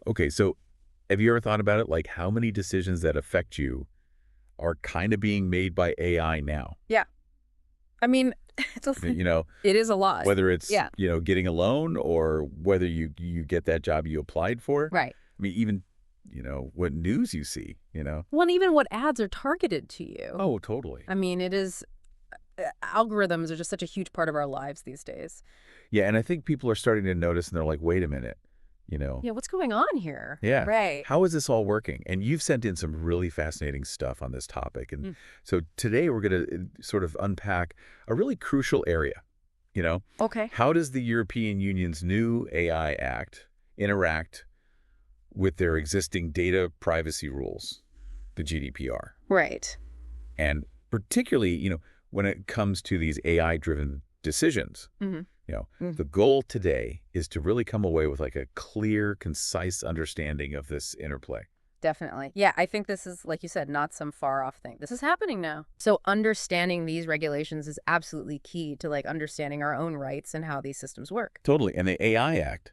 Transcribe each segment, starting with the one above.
Okay, so have you ever thought about it? Like how many decisions that affect you are kind of being made by AI now? Yeah. I mean, it's a, I mean, you know, it is a lot. whether it's, Yeah. getting a loan or whether you get that job you applied for. Right. I mean, even, what news you see. Well, and even what ads are targeted to you. Oh, totally. I mean, it is algorithms are just such a huge part of our lives these days. Yeah, and I think people are starting to notice and they're like, wait a minute, you know, Yeah, what's going on here? yeah, Right. how is this all working? And you've sent in some really fascinating stuff on this topic. And Mm. so today we're going to sort of unpack a really crucial area. Okay. How does the European Union's new AI Act interact with their existing data privacy rules, the GDPR? Right. And particularly, when it comes to these AI-driven decisions, Mm-hmm. the goal today is to really come away with like a clear, concise understanding of this interplay. Definitely. Yeah, I think this is, like you said, not some far off thing. This is happening now. So understanding these regulations is absolutely key to understanding our own rights and how these systems work. Totally. And the AI Act,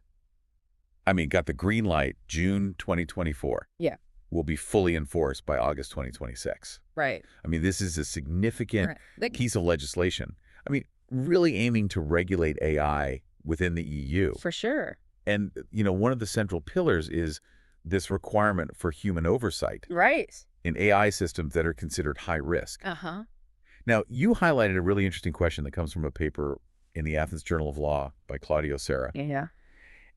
got the green light June 2024. Yeah. Will be fully enforced by August 2026. Right. This is a significant Right. Like, piece of legislation. Really aiming to regulate AI within the EU. for sure. And, one of the central pillars is this requirement for human oversight Right. in AI systems that are considered high risk. Uh-huh. Now, you highlighted a really interesting question that comes from a paper in the Athens Journal of Law by Claudio Serra. Yeah.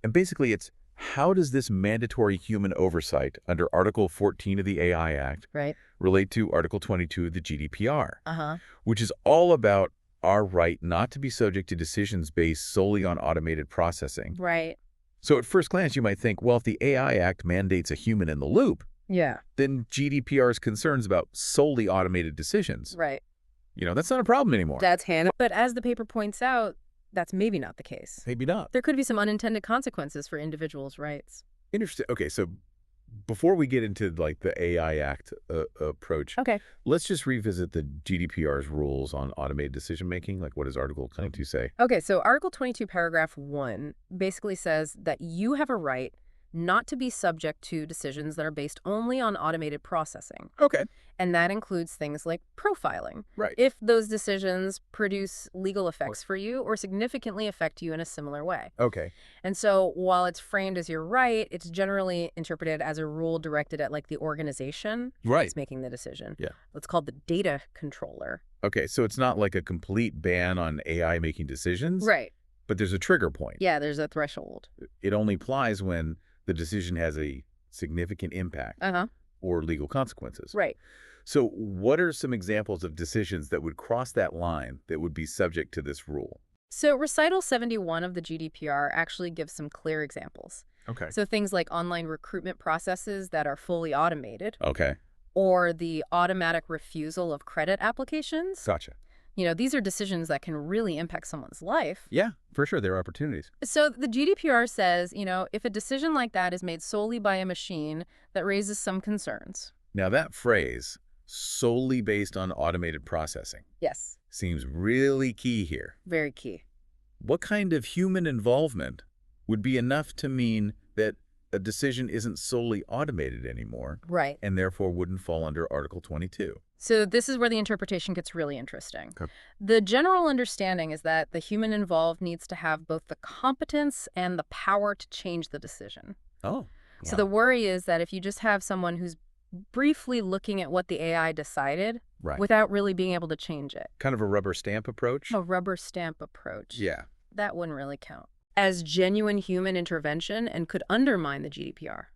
And basically, it's how does this mandatory human oversight under Article 14 of the AI Act Right. relate to Article 22 of the GDPR, Uh-huh. which is all about our right not to be subject to decisions based solely on automated processing. Right. So at first glance, you might think, well, if the AI Act mandates a human in the loop, Yeah. then GDPR's concerns about solely automated decisions, Right. that's not a problem anymore. That's Hannah. But as the paper points out, that's maybe not the case. Maybe not. There could be some unintended consequences for individuals' rights. Interesting. Okay, so before we get into like the AI Act approach, Okay. let's just revisit the GDPR's rules on automated decision-making. Like what does Article 22 say? Okay, so Article 22, Paragraph 1 basically says that you have a right not to be subject to decisions that are based only on automated processing. Okay. And that includes things like profiling. Right. If those decisions produce legal effects for you or significantly affect you in a similar way. Okay. And so while it's framed as your right, it's generally interpreted as a rule directed at the organization Right. that's making the decision. Yeah. It's called the data controller. Okay, so it's not like a complete ban on AI making decisions, Right. but there's a trigger point. Yeah, there's a threshold. It only applies when the decision has a significant impact Uh-huh. or legal consequences. Right. So what are some examples of decisions that would cross that line that would be subject to this rule? So Recital 71 of the GDPR actually gives some clear examples. Okay. So things like online recruitment processes that are fully automated, Okay. or the automatic refusal of credit applications. Gotcha. These are decisions that can really impact someone's life. Yeah, for sure. There are opportunities. So the GDPR says, if a decision like that is made solely by a machine, that raises some concerns. Now that phrase, solely based on automated processing, Yes. seems really key here. Very key. What kind of human involvement would be enough to mean that a decision isn't solely automated anymore Right. and therefore wouldn't fall under Article 22? So this is where the interpretation gets really interesting. Okay. The general understanding is that the human involved needs to have both the competence and the power to change the decision. Oh. So the worry is that if you just have someone who's briefly looking at what the AI decided Right. without really being able to change it, Kind of a rubber stamp approach? a rubber stamp approach, Yeah. that wouldn't really count as genuine human intervention and could undermine the GDPR.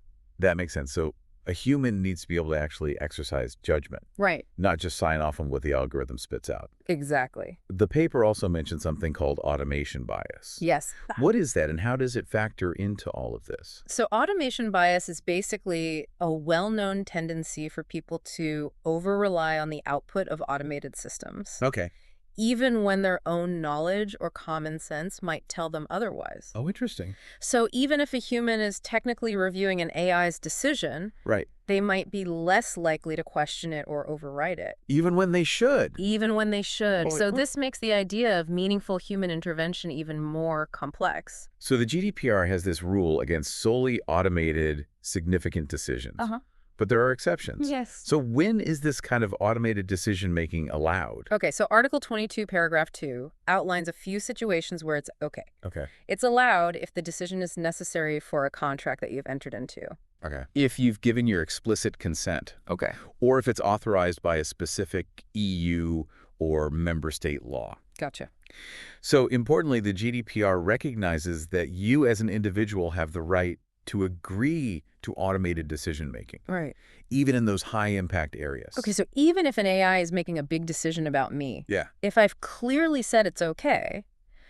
That makes sense. So a human needs to be able to actually exercise judgment, Right. not just sign off on what the algorithm spits out. Exactly. The paper also mentioned something called automation bias. Yes. What is that and how does it factor into all of this? So automation bias is basically a well-known tendency for people to over-rely on the output of automated systems, Okay. even when their own knowledge or common sense might tell them otherwise. Oh, interesting. So even if a human is technically reviewing an AI's decision, Right. they might be less likely to question it or override it, Even when they should. even when they should. Well, So this makes the idea of meaningful human intervention even more complex. So the GDPR has this rule against solely automated significant decisions. But there are exceptions. Yes. So when is this kind of automated decision-making allowed? Okay, so Article 22, Paragraph 2 outlines a few situations where it's okay. Okay. It's allowed if the decision is necessary for a contract that you've entered into. Okay. If you've given your explicit consent. Okay. Or if it's authorized by a specific EU or member state law. Gotcha. So importantly, the GDPR recognizes that you as an individual have the right to agree to automated decision-making, Right. even in those high-impact areas. Okay, so even if an AI is making a big decision about me, Yeah. if I've clearly said it's okay,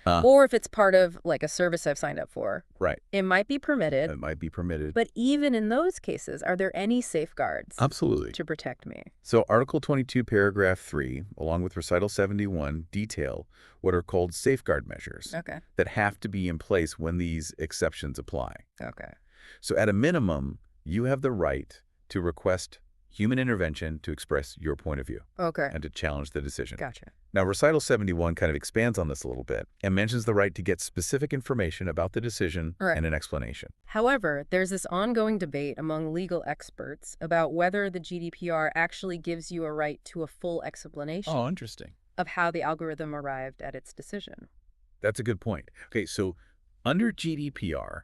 Uh. or if it's part of like a service I've signed up for, Right. it might be permitted. It might be permitted. But even in those cases, are there any safeguards Absolutely. to protect me? So Article 22, Paragraph 3, along with Recital 71, detail what are called safeguard measures Okay. that have to be in place when these exceptions apply. Okay. So at a minimum, you have the right to request human intervention to express your point of view Okay. and to challenge the decision. Gotcha. Now, Recital 71 kind of expands on this a little bit and mentions the right to get specific information about the decision Right. and an explanation. However, there's this ongoing debate among legal experts about whether the GDPR actually gives you a right to a full explanation Interesting. of how the algorithm arrived at its decision. That's a good point. Okay, so under GDPR,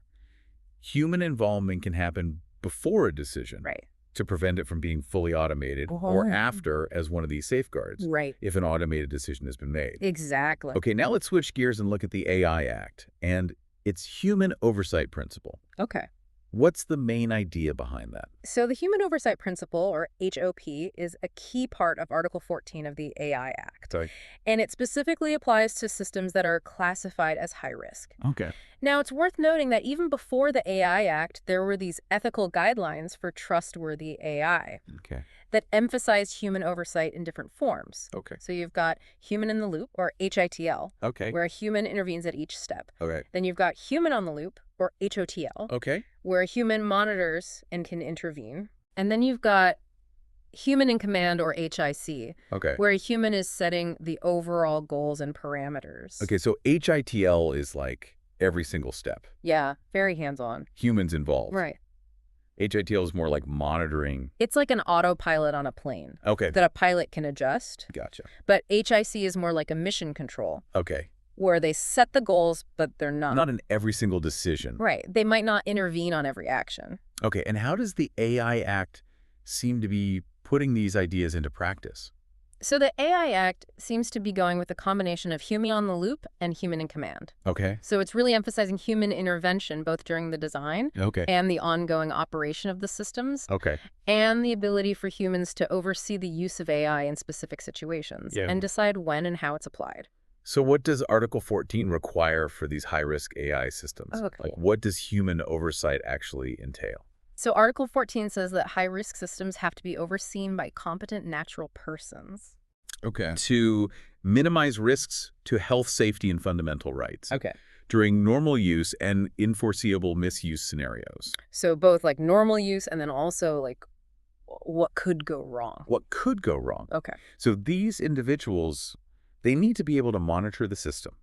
human involvement can happen before a decision Right. to prevent it from being fully automated or after as one of these safeguards Right. if an automated decision has been made. Exactly. Okay, now let's switch gears and look at the AI Act and its human oversight principle. Okay. What's the main idea behind that? So the Human Oversight Principle, or HOP, is a key part of Article 14 of the AI Act. Sorry. And it specifically applies to systems that are classified as high risk. Okay. Now, it's worth noting that even before the AI Act, there were these ethical guidelines for trustworthy AI Okay. that emphasized human oversight in different forms. Okay. So you've got human in the loop, or HITL, Okay. where a human intervenes at each step. Okay. Then you've got human on the loop, or HOTL, Okay. where a human monitors and can intervene. And then you've got human in command, or HIC, Okay. where a human is setting the overall goals and parameters. Okay, so HITL is like every single step. Yeah, very hands-on. Humans involved. Right. HITL is more like monitoring. It's like an autopilot on a plane Okay. that a pilot can adjust. Gotcha. But HIC is more like a mission control, Okay. where they set the goals, but they're not. Not in every single decision. Right. They might not intervene on every action. Okay, and how does the AI Act seem to be putting these ideas into practice? So the AI Act seems to be going with a combination of human on the loop and human in command. Okay. So it's really emphasizing human intervention both during the design Okay. and the ongoing operation of the systems, Okay. and the ability for humans to oversee the use of AI in specific situations Yeah. and decide when and how it's applied. So what does Article 14 require for these high-risk AI systems? Okay. Like, what does human oversight actually entail? So Article 14 says that high-risk systems have to be overseen by competent natural persons. Okay. To minimize risks to health, safety, and fundamental rights Okay. during normal use and unforeseeable misuse scenarios. So both like normal use and then also like what could go wrong. What could go wrong? Okay. So these individuals, they need to be able to monitor the system,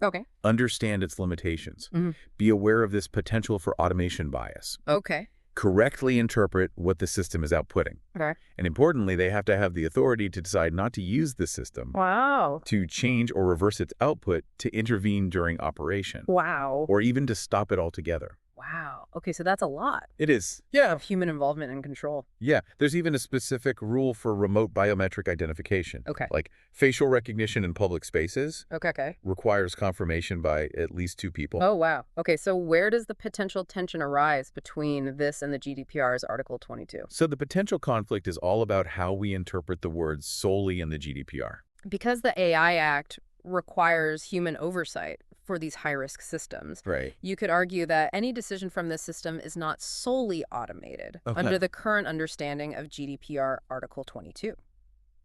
Okay. understand its limitations, Mhm. be aware of this potential for automation bias, Okay. correctly interpret what the system is outputting. Okay. And importantly, they have to have the authority to decide not to use the system, Wow. to change or reverse its output, to intervene during operation, Wow. or even to stop it altogether. Wow. Okay, so that's a lot It is. Yeah. of human involvement and control. Yeah. There's even a specific rule for remote biometric identification. Okay. Like facial recognition in public spaces Okay. requires confirmation by at least 2 people. Oh, wow. Okay, so where does the potential tension arise between this and the GDPR's Article 22? So the potential conflict is all about how we interpret the words solely in the GDPR. Because the AI Act requires human oversight for these high-risk systems, Right. you could argue that any decision from this system is not solely automated Okay. under the current understanding of GDPR Article 22.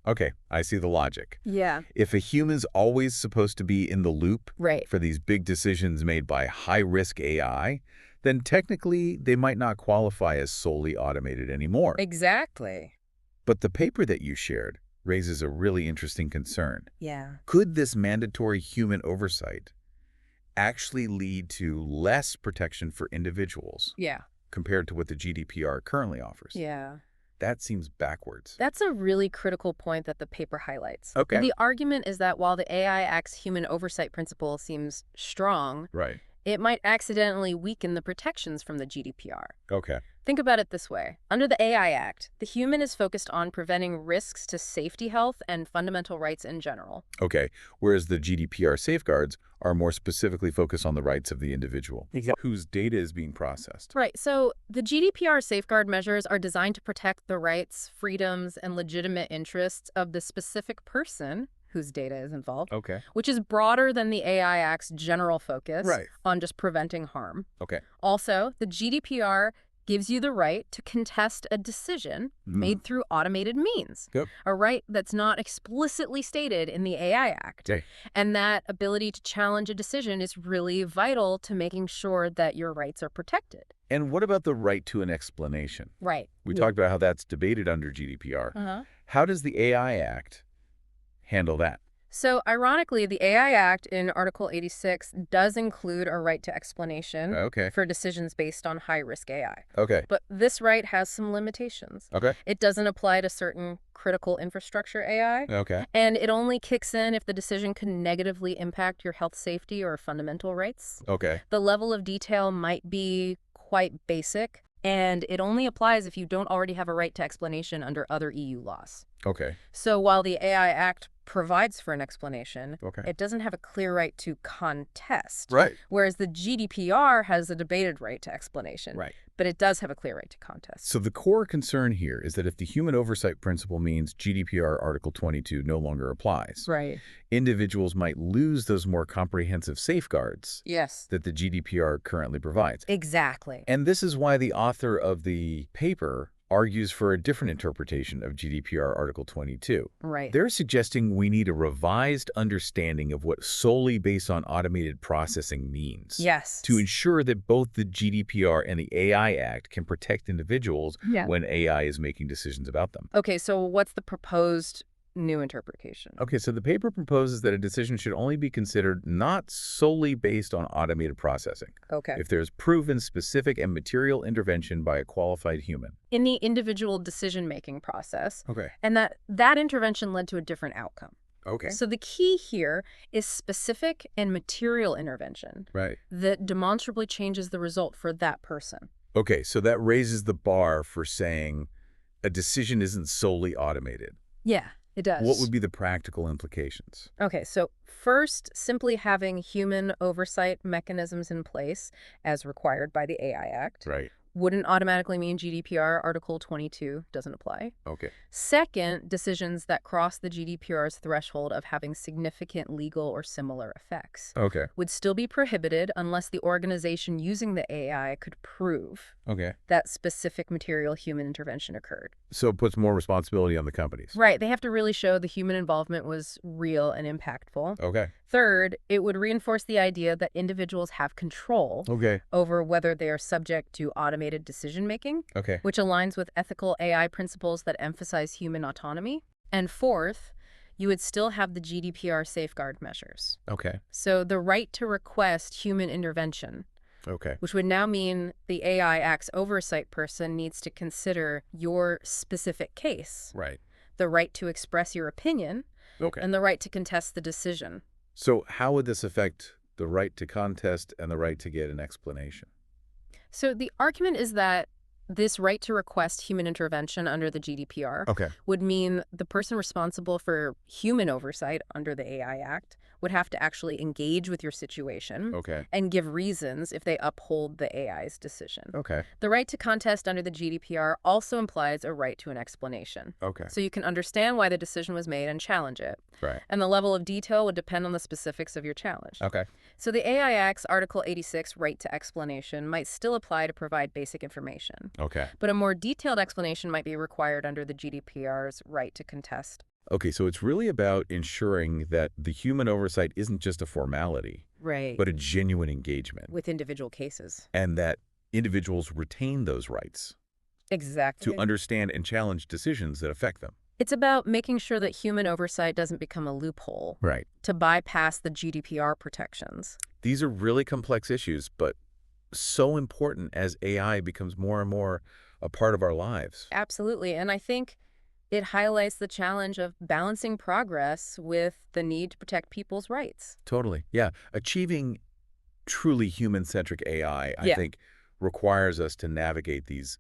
Okay, I see the logic. Yeah. If a human's always supposed to be in the loop Right. for these big decisions made by high-risk AI, then technically they might not qualify as solely automated anymore. Exactly. But the paper that you shared raises a really interesting concern. Yeah. Could this mandatory human oversight actually lead to less protection for individuals Yeah. compared to what the GDPR currently offers? Yeah. That seems backwards. That's a really critical point that the paper highlights. Okay. The argument is that while the AI Act's human oversight principle seems strong, Right. it might accidentally weaken the protections from the GDPR. Okay. Think about it this way. Under the AI Act, the human is focused on preventing risks to safety, health, and fundamental rights in general. Okay. Whereas the GDPR safeguards are more specifically focused on the rights of the individual, whose data is being processed. Right, so the GDPR safeguard measures are designed to protect the rights, freedoms, and legitimate interests of the specific person whose data is involved, Okay. which is broader than the AI Act's general focus Right. on just preventing harm. Okay. Also, the GDPR gives you the right to contest a decision made through automated means, Yep. a right that's not explicitly stated in the AI Act. Okay. And that ability to challenge a decision is really vital to making sure that your rights are protected. And what about the right to an explanation? Right. We talked about how that's debated under GDPR. Uh-huh. How does the AI Act handle that? So, ironically, the AI Act in Article 86 does include a right to explanation Okay. for decisions based on high-risk AI. Okay. But this right has some limitations. Okay. It doesn't apply to certain critical infrastructure AI, Okay. and it only kicks in if the decision could negatively impact your health, safety, or fundamental rights. Okay. The level of detail might be quite basic, and it only applies if you don't already have a right to explanation under other EU laws. Okay. So while the AI Act provides for an explanation, Okay. it doesn't have a clear right to contest. Right. Whereas the GDPR has a debated right to explanation. Right. But it does have a clear right to contest. So the core concern here is that if the human oversight principle means GDPR Article 22 no longer applies, Right. individuals might lose those more comprehensive safeguards Yes. that the GDPR currently provides. Exactly. And this is why the author of the paper argues for a different interpretation of GDPR Article 22. Right. They're suggesting we need a revised understanding of what solely based on automated processing means. Yes. To ensure that both the GDPR and the AI Act can protect individuals when AI is making decisions about them. Okay, so what's the proposed new interpretation? Okay, so the paper proposes that a decision should only be considered not solely based on automated processing, Okay. if there's proven specific and material intervention by a qualified human. In the individual decision-making process, Okay. and that intervention led to a different outcome. Okay. So the key here is specific and material intervention Right. that demonstrably changes the result for that person. Okay, so that raises the bar for saying a decision isn't solely automated. Yeah, it does. What would be the practical implications? Okay, so first, simply having human oversight mechanisms in place as required by the AI Act Right. wouldn't automatically mean GDPR Article 22 doesn't apply. Okay. Second, decisions that cross the GDPR's threshold of having significant legal or similar effects Okay. would still be prohibited unless the organization using the AI could prove Okay. that specific material human intervention occurred. So it puts more responsibility on the companies. Right, they have to really show the human involvement was real and impactful. Okay. Third, it would reinforce the idea that individuals have control Okay. over whether they are subject to automated decision-making, Okay. which aligns with ethical AI principles that emphasize human autonomy. And fourth, you would still have the GDPR safeguard measures. Okay. So the right to request human intervention, Okay. which would now mean the AI Act's oversight person needs to consider your specific case, Right. the right to express your opinion, Okay. and the right to contest the decision. So how would this affect the right to contest and the right to get an explanation? So the argument is that this right to request human intervention under the GDPR Okay. would mean the person responsible for human oversight under the AI Act would have to actually engage with your situation Okay. and give reasons if they uphold the AI's decision. Okay. The right to contest under the GDPR also implies a right to an explanation. Okay. So you can understand why the decision was made and challenge it. Right. And the level of detail would depend on the specifics of your challenge. Okay. So the AI Act's Article 86 right to explanation might still apply to provide basic information. Okay. But a more detailed explanation might be required under the GDPR's right to contest. Okay, so it's really about ensuring that the human oversight isn't just a formality, Right. but a genuine engagement, With individual cases. and that individuals retain those rights Exactly. to understand and challenge decisions that affect them. It's about making sure that human oversight doesn't become a loophole Right. to bypass the GDPR protections. These are really complex issues, but so important as AI becomes more and more a part of our lives. Absolutely. And I think it highlights the challenge of balancing progress with the need to protect people's rights. Totally. Yeah. Achieving truly human-centric AI, I Yeah. think, requires us to navigate these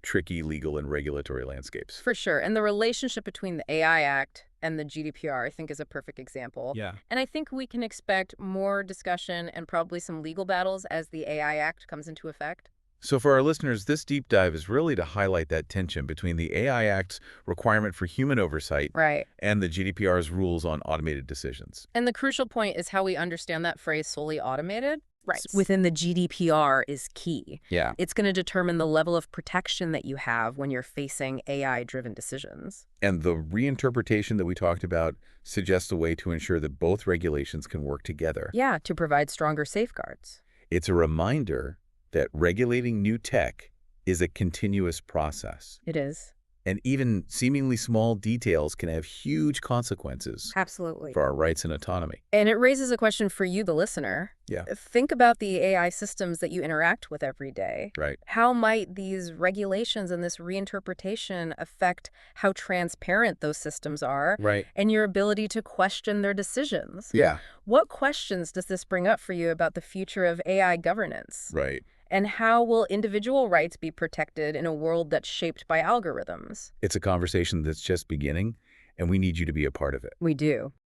tricky legal and regulatory landscapes. For sure. And the relationship between the AI Act and the GDPR, I think, is a perfect example. Yeah. And I think we can expect more discussion and probably some legal battles as the AI Act comes into effect. So for our listeners, this deep dive is really to highlight that tension between the AI Act's requirement for human oversight Right. and the GDPR's rules on automated decisions. And the crucial point is how we understand that phrase solely automated. Right. Within the GDPR is key. Yeah. It's going to determine the level of protection that you have when you're facing AI-driven decisions. And the reinterpretation that we talked about suggests a way to ensure that both regulations can work together. Yeah, to provide stronger safeguards. It's a reminder that regulating new tech is a continuous process. It is. And even seemingly small details can have huge consequences Absolutely. for our rights and autonomy. And it raises a question for you, the listener. Yeah. Think about the AI systems that you interact with every day. Right. How might these regulations and this reinterpretation affect how transparent those systems are Right. and your ability to question their decisions? Yeah. What questions does this bring up for you about the future of AI governance? Right. And how will individual rights be protected in a world that's shaped by algorithms? It's a conversation that's just beginning, and we need you to be a part of it. We do.